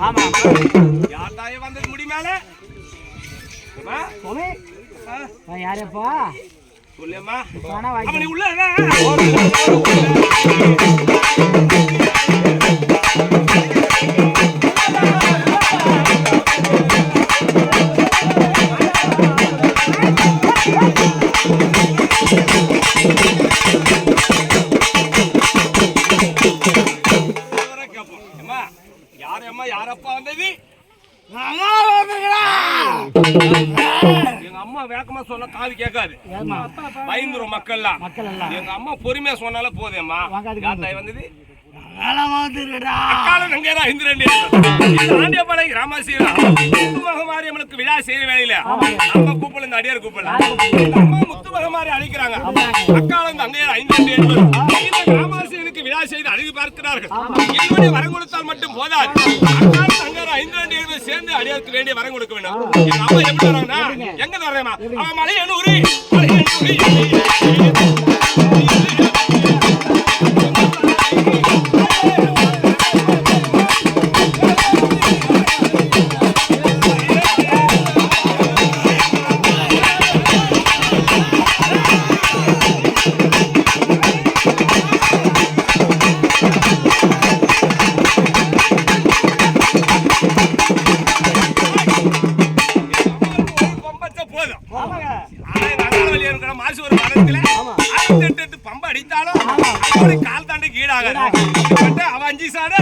ஆமா யார் தாயே வந்தது முடி மேல சுவாமி யாரப்பா சொல்லுமா ஆனா வாய் அப்ப நீ உள்ள யாரப்பா வந்தது எங்க அம்மா வேகமா சொன்னா காது கேட்காது பயந்துரும் மக்கள்லாம் எங்க அம்மா பொறுமையா சொன்னாலும் போதேம்மா யாத்தாய் வந்தது முத்துமகமாரியம்மனுக்கு விழா செய்ய வேலையில நம்ம கூப்பிடல இந்த அடியார் கூப்பிடல அம்மா முத்துமகமாரி அழைக்கிறாங்க அக்காலம் அங்கையார் 5 ராமாசிரியனுக்கு விழா செய்து அழகு பார்க்கிறார்கள் இதுவரை வரம் கொடுத்தால் மட்டும் போதாது அக்காலம் அங்கையார் 5 சேர்ந்து அடியாருக்கு வேண்டிய வரம் கொடுக்க வேண்டும் எங்க அம்மா எப்படி வராங்கன்னா எங்க வர்றேமா அவன் மலையனூரி பம்ப அடித்தாலும் கால் தாண்டி கீழாக அவன் 5 சாடு